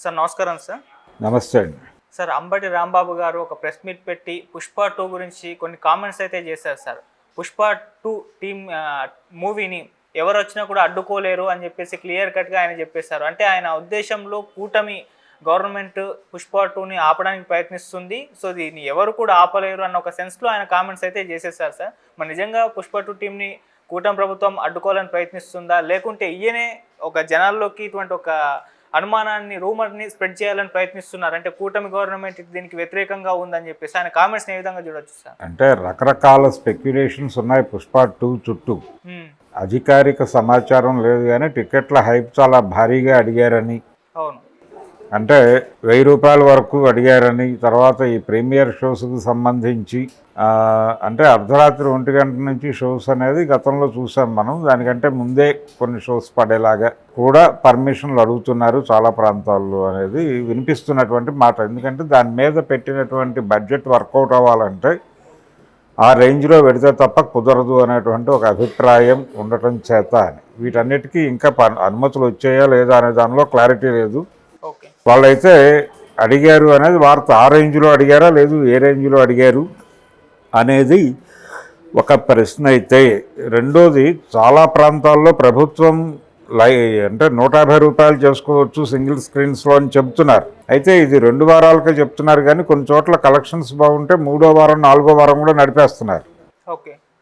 Sir నమస్కారం sir. నమస్తే అండి. సార్ అంబటి రాంబాబు గారు ఒక ప్రెస్ మీట్ పెట్టి పుష్ప 2 గురించి కొన్ని కామెంట్స్ అయితే చేశారు సార్. పుష్ప 2 టీమ్ మూవీని ఎవరు వచ్చినా కూడా అడ్డుకోలేరు అని చెప్పేసి క్లియర్ కట్గా ఆయన చెప్పేశారు. అంటే ఆయన ఉద్దేశంలో కూటమి గవర్నమెంట్ పుష్ప 2ని ఆపడానికి ప్రయత్నిస్తుంది, సో దీన్ని ఎవరు కూడా ఆపలేరు అన్న ఒక సెన్స్లో ఆయన కామెంట్స్ అయితే చేసేసారు సార్. మరి నిజంగా పుష్ప 2 టీంని కూటమి ప్రభుత్వం అడ్డుకోవాలని ప్రయత్నిస్తుందా, లేకుంటే ఈయనే ఒక జనాల్లోకి ఇటువంటి ఒక అనుమానాన్ని రూమర్ని స్ప్రెడ్ చేయాలని ప్రయత్నిస్తున్నారు? అంటే కూటమి గవర్నమెంట్ దీనికి వ్యతిరేకంగా ఉందని చెప్పేసి ఆయన కామెంట్స్ ఏ విధంగా చూడొచ్చు సార్? అంటే రకరకాల స్పెక్యులేషన్స్ ఉన్నాయి పుష్ప 2 చుట్టూ. అధికారిక సమాచారం లేదు కానీ టికెట్ల హైప్ చాలా భారీగా అడిగారని, అవును, అంటే 1000 రూపాయల వరకు అడిగారని, తర్వాత ఈ ప్రీమియర్ షోస్కి సంబంధించి అంటే అర్ధరాత్రి 1 గంట నుంచి షోస్ అనేది గతంలో చూసాం మనం. దానికంటే ముందే కొన్ని షోస్ పడేలాగా కూడా పర్మిషన్లు అడుగుతున్నారు చాలా ప్రాంతాల్లో అనేది వినిపిస్తున్నటువంటి మాట. ఎందుకంటే దాని మీద పెట్టినటువంటి బడ్జెట్ వర్కౌట్ అవ్వాలంటే ఆ రేంజ్లో పెడితే తప్ప కుదరదు అనేటువంటి ఒక అభిప్రాయం ఉండటం చేత అని వీటన్నిటికీ ఇంకా అనుమతులు వచ్చాయా లేదా అనే దానిలో క్లారిటీ లేదు. వాళ్ళైతే అడిగారు అనేది వార్త. ఆ రేంజ్లో అడిగారా లేదు ఏ రేంజ్లో అడిగారు అనేది ఒక ప్రశ్న అయితే, రెండోది చాలా ప్రాంతాల్లో ప్రభుత్వం అంటే 150 రూపాయలు చేసుకోవచ్చు సింగిల్ స్క్రీన్స్లో అని చెప్తున్నారు. అయితే ఇది 2 వారాలకే చెప్తున్నారు కానీ కొన్ని చోట్ల కలెక్షన్స్ బాగుంటే 3వ వారం 4వ వారం కూడా నడిపేస్తున్నారు.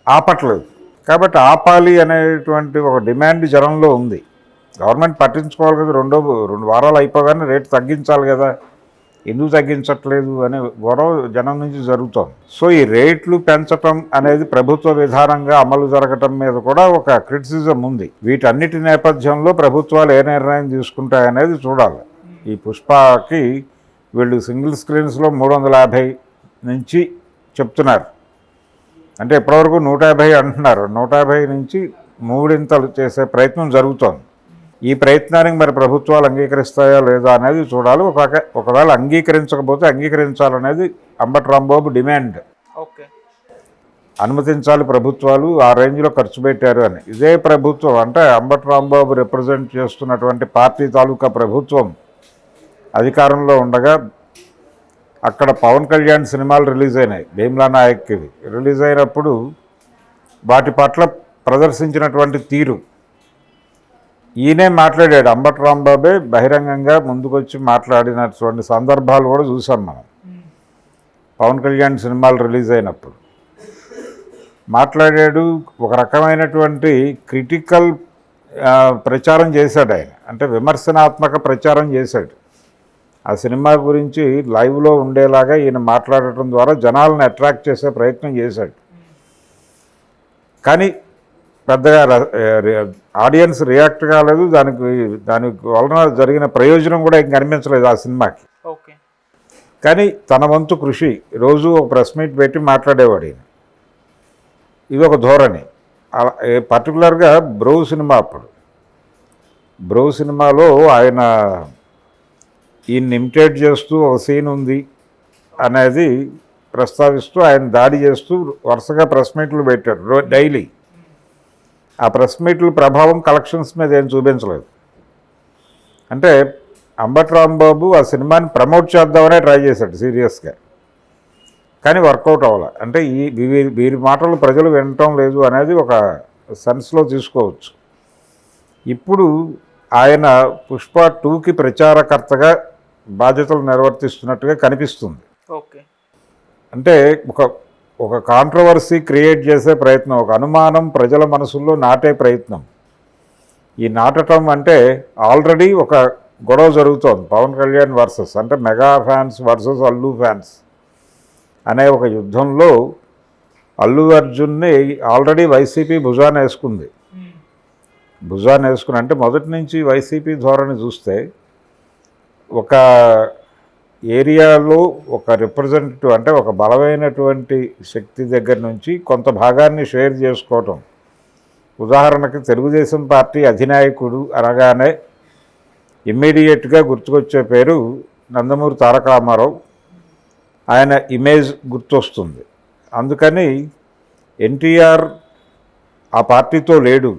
ఆపట్లేదు. కాబట్టి ఆపాలి అనేటువంటి ఒక డిమాండ్ జనంలో ఉంది. గవర్నమెంట్ పట్టించుకోవాలి కదా, 2 వారాలు అయిపోగానే రేటు తగ్గించాలి కదా, ఎందుకు తగ్గించట్లేదు అనే గొడవ జనం నుంచి జరుగుతోంది. సో ఈ రేట్లు పెంచటం అనేది ప్రభుత్వ విధానంగా అమలు జరగటం మీద కూడా ఒక క్రిటిసిజం ఉంది. వీటన్నిటి నేపథ్యంలో ప్రభుత్వాలు ఏ నిర్ణయం తీసుకుంటాయనేది చూడాలి. ఈ పుష్పకి వీళ్ళు సింగిల్ స్క్రీన్స్లో 350 నుంచి చెప్తున్నారు. అంటే ఇప్పటివరకు 150 అంటున్నారు. 150 నుంచి 3 చేసే ప్రయత్నం జరుగుతోంది. ఈ ప్రయత్నానికి మరి ప్రభుత్వాలు అంగీకరిస్తాయా లేదా అనేది చూడాలి. ఒకవేళ అంగీకరించకపోతే అంగీకరించాలనేది అంబటి రాంబాబు డిమాండ్. అనుమతించాలి ప్రభుత్వాలు, ఆ రేంజ్లో ఖర్చు పెట్టారు అని. ఇదే ప్రభుత్వం అంటే అంబటి రాంబాబు రిప్రజెంట్ చేస్తున్నటువంటి పార్టీ తాలూకా ప్రభుత్వం అధికారంలో ఉండగా అక్కడ పవన్ కళ్యాణ్ సినిమాలు రిలీజ్ అయినాయి. భీమ్లా నాయక్కి రిలీజ్ అయినప్పుడు వాటి పట్ల ప్రదర్శించినటువంటి తీరు ఈయనే మాట్లాడాడు. అంబటి రాంబాబే బహిరంగంగా ముందుకొచ్చి మాట్లాడినటువంటి సందర్భాలు కూడా చూసాం మనం. పవన్ కళ్యాణ్ సినిమాలు రిలీజ్ అయినప్పుడు మాట్లాడాడు. ఒక రకమైనటువంటి క్రిటికల్ ప్రచారం చేశాడు ఆయన. అంటే విమర్శనాత్మక ప్రచారం చేశాడు. ఆ సినిమా గురించి లైవ్లో ఉండేలాగా ఈయన మాట్లాడటం ద్వారా జనాలను అట్రాక్ట్ చేసే ప్రయత్నం చేశాడు. కానీ పెద్దగా ఆడియన్స్ రియాక్ట్ కాలేదు. దాని వలన జరిగిన ప్రయోజనం కూడా ఏం కనిపించలేదు ఆ సినిమాకి. కానీ తన వంతు కృషి రోజు ఒక ప్రెస్ మీట్ పెట్టి మాట్లాడేవాడు ఈయన. ఇది ఒక ధోరణి. పర్టికులర్గా బ్రో సినిమా, అప్పుడు బ్రో సినిమాలో ఆయన ఈయన్ని ఇమిటేట్ చేస్తూ ఒక సీన్ ఉంది అనేది ప్రస్తావిస్తూ ఆయన దాడి చేస్తూ వరుసగా ప్రెస్ మీట్లు పెట్టాడు డైలీ. ఆ ప్రెస్ మీట్ల ప్రభావం కలెక్షన్స్ మీద ఏం చూపించలేదు. అంటే అంబటి రాంబాబు ఆ సినిమాని ప్రమోట్ చేద్దామనే ట్రై చేశాడు సీరియస్గా, కానీ వర్కౌట్ అవ్వాలి. అంటే వీరి మాటలు ప్రజలు వినటం లేదు అనేది ఒక సెన్స్లో తీసుకోవచ్చు. ఇప్పుడు ఆయన పుష్ప 2కి ప్రచారకర్తగా బాధ్యతలు నిర్వర్తిస్తున్నట్టుగా కనిపిస్తుంది. అంటే ఒక కాంట్రవర్సీ క్రియేట్ చేసే ప్రయత్నం, ఒక అనుమానం ప్రజల మనసుల్లో నాటే ప్రయత్నం. ఈ నాటటం అంటే ఆల్రెడీ ఒక గొడవ జరుగుతోంది. పవన్ కళ్యాణ్ వర్సెస్, అంటే mega fans versus Allu fans అనే ఒక యుద్ధంలో అల్లు అర్జున్ని ఆల్రెడీ వైసీపీ భుజాన్ని వేసుకుంది. అంటే మొదటి నుంచి వైసీపీ ధోరణి చూస్తే ఒక ఏరియాలో ఒక రిప్రజెంటేటివ్ అంటే ఒక బలమైనటువంటి శక్తి దగ్గర నుంచి కొంత భాగాన్ని షేర్ చేసుకోవటం. ఉదాహరణకి తెలుగుదేశం పార్టీ అధినాయకుడు అనగానే ఇమ్మీడియట్గా గుర్తుకొచ్చే పేరు నందమూరి తారక రామారావు. ఆయన ఇమేజ్ గుర్తొస్తుంది. అందుకని ఎన్టీఆర్ ఆ పార్టీతో లేడు.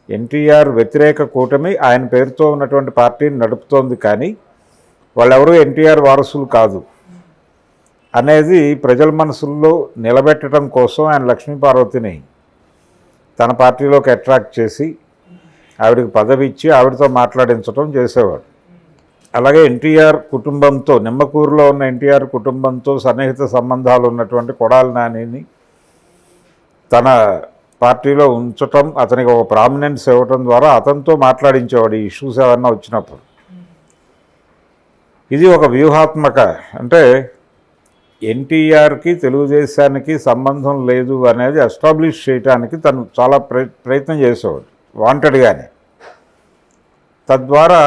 ఎన్టీఆర్ వ్యతిరేక కూటమి ఆయన పేరుతో ఉన్నటువంటి పార్టీని నడుపుతోంది, కానీ వాళ్ళెవరూ ఎన్టీఆర్ వారసులు కాదు అనేది ప్రజల మనసుల్లో నిలబెట్టడం కోసం ఆయన లక్ష్మీపార్వతిని తన పార్టీలోకి అట్రాక్ట్ చేసి ఆవిడకి పదవి ఇచ్చి ఆవిడతో మాట్లాడించడం చేసేవాడు. అలాగే ఎన్టీఆర్ కుటుంబంతో, నిమ్మకూరులో ఉన్న ఎన్టీఆర్ కుటుంబంతో సన్నిహిత సంబంధాలు ఉన్నటువంటి కొడాలి నానిని తన పార్టీలో ఉంచటం, అతనికి ఒక ప్రామినెన్స్ ఇవ్వటం ద్వారా అతనితో మాట్లాడించేవాడు ఈ ఇష్యూస్ ఏమన్నా వచ్చినప్పుడు. ఇది ఒక వ్యూహాత్మక, అంటే ఎన్టీఆర్కి తెలుగుదేశానికి సంబంధం లేదు అనేది ఎస్టాబ్లిష్ చేయడానికి తను చాలా ప్రయత్నం చేసేవాడు వాంటెడ్గానే. తద్వారా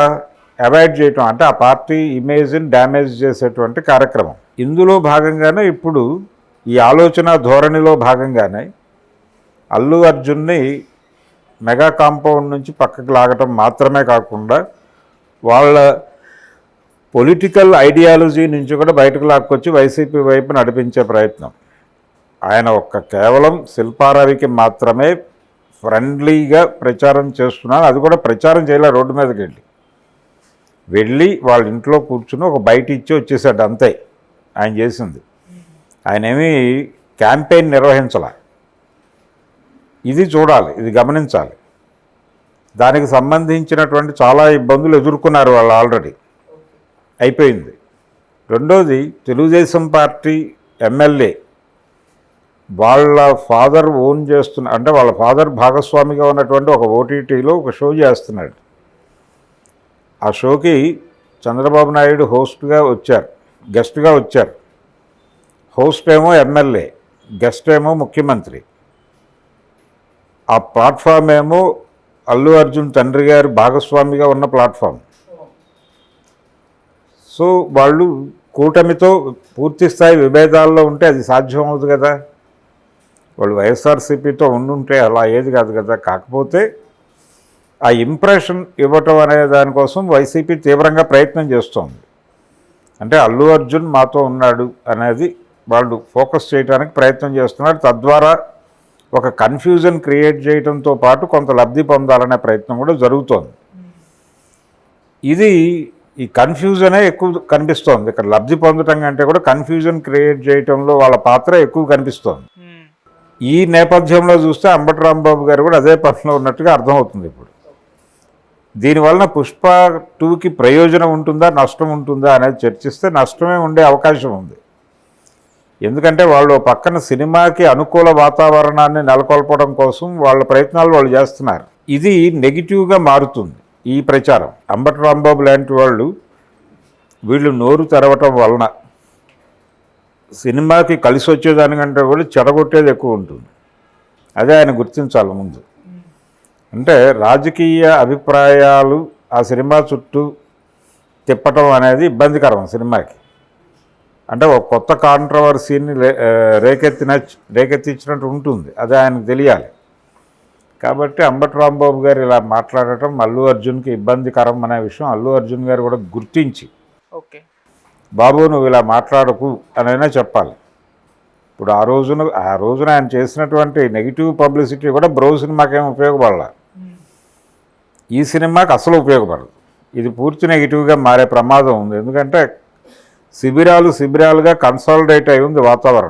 అవాయిడ్ చేయటం, అంటే ఆ పార్టీ ఇమేజ్ని డ్యామేజ్ చేసేటువంటి కార్యక్రమం. ఇందులో భాగంగానే ఇప్పుడు ఈ ఆలోచన ధోరణిలో భాగంగానే అల్లు అర్జున్ని మెగా కాంపౌండ్ నుంచి పక్కకు లాగటం మాత్రమే కాకుండా వాళ్ళ పొలిటికల్ ఐడియాలజీ నుంచి కూడా బయటకు లాక్కొచ్చి వైసీపీ వైపు నడిపించే ప్రయత్నం. ఆయన కేవలం శిల్పారావికి మాత్రమే ఫ్రెండ్లీగా ప్రచారం చేస్తున్నారు. అది కూడా ప్రచారం చేయలే, రోడ్డు మీదకి వెళ్ళి వాళ్ళ ఇంట్లో కూర్చుని ఒక బయట ఇచ్చి వచ్చేసాడు, అంతే ఆయన చేసింది. ఆయన ఏమీ క్యాంపెయిన్ నిర్వహించాల. ఇది చూడాలి, ఇది గమనించాలి. దానికి సంబంధించినటువంటి చాలా ఇబ్బందులు ఎదుర్కొన్నారు వాళ్ళు ఆల్రెడీ, అయిపోయింది. రెండోది, తెలుగుదేశం పార్టీ ఎమ్మెల్యే వాళ్ళ ఫాదర్ ఓన్ చేస్తున్న, అంటే వాళ్ళ ఫాదర్ భాగస్వామిగా ఉన్నటువంటి ఒక ఓటీటీలో ఒక షో చేస్తున్నాడు. ఆ షోకి చంద్రబాబు నాయుడు హోస్ట్గా వచ్చారు, గెస్ట్గా వచ్చారు. హోస్ట్ ఏమో ఎమ్మెల్యే, గెస్ట్ ఏమో ముఖ్యమంత్రి. ఆ ప్లాట్ఫామ్ ఏమో అల్లు అర్జున్ తండ్రి గారు భాగస్వామిగా ఉన్న ప్లాట్ఫామ్. సో వాళ్ళు కూటమితో పూర్తి స్థాయి విభేదాల్లో ఉంటే అది సాధ్యం అవుతుంది కదా. వాళ్ళు వైఎస్ఆర్సీపీతో ఉండుంటే అలా ఏది కాదు కదా. కాకపోతే ఆ ఇంప్రెషన్ ఇవ్వటం అనే దానికోసం వైసీపీ తీవ్రంగా ప్రయత్నం చేస్తోంది. అంటే అల్లు అర్జున్ మాతో ఉన్నాడు అనేది వాళ్ళు ఫోకస్ చేయడానికి ప్రయత్నం చేస్తున్నారు. తద్వారా ఒక కన్ఫ్యూజన్ క్రియేట్ చేయడంతో పాటు కొంత లబ్ధి పొందాలనే ప్రయత్నం కూడా జరుగుతోంది. ఇది ఈ కన్ఫ్యూజనే ఎక్కువ కనిపిస్తోంది ఇక్కడ. లబ్ధి పొందటం కంటే కూడా కన్ఫ్యూజన్ క్రియేట్ చేయటంలో వాళ్ళ పాత్ర ఎక్కువ కనిపిస్తోంది. ఈ నేపథ్యంలో చూస్తే అంబటి రాంబాబు గారు కూడా అదే పనిలో ఉన్నట్టుగా అర్థమవుతుంది ఇప్పుడు. దీనివలన పుష్ప 2కి ప్రయోజనం ఉంటుందా, నష్టం ఉంటుందా అనేది చర్చిస్తే నష్టమే ఉండే అవకాశం ఉంది. ఎందుకంటే వాళ్ళు పక్కన సినిమాకి అనుకూల వాతావరణాన్ని నెలకొల్పడం కోసం వాళ్ళ ప్రయత్నాలు వాళ్ళు చేస్తున్నారు. ఇది నెగిటివ్గా మారుతుంది ఈ ప్రచారం. అంబటి రాంబాబు లాంటి వాళ్ళు వీళ్ళు నోరు తెరవటం వలన సినిమాకి కలిసి వచ్చేదానికంటే కూడా చెడగొట్టేది ఎక్కువ ఉంటుంది. అదే ఆయన గుర్తించాలి ముందు. అంటే రాజకీయ అభిప్రాయాలు ఆ సినిమా చుట్టూ తిప్పటం అనేది ఇబ్బందికరం సినిమాకి. అంటే ఒక కొత్త కాంట్రవర్సీని రేకెత్తించినట్టు ఉంటుంది, అది ఆయనకు తెలియాలి. కాబట్టి అంబటి రాంబాబు గారు ఇలా మాట్లాడటం అల్లు అర్జున్కి ఇబ్బందికరం అనే విషయం అల్లు అర్జున్ గారు కూడా గుర్తించి, ఓకే బాబు నువ్వు ఇలా మాట్లాడకు అనైనా చెప్పాలి. ఇప్పుడు ఆ రోజున ఆయన చేసినటువంటి నెగిటివ్ పబ్లిసిటీ కూడా బ్రో సినిమాకి ఏమి ఉపయోగపడాల, ఈ సినిమాకి అసలు ఉపయోగపడదు. ఇది పూర్తి నెగిటివ్గా మారే ప్రమాదం ఉంది. ఎందుకంటే శిబిరాలుగా కన్సాలిడేట్ అయి ఉంది వాతావరణం.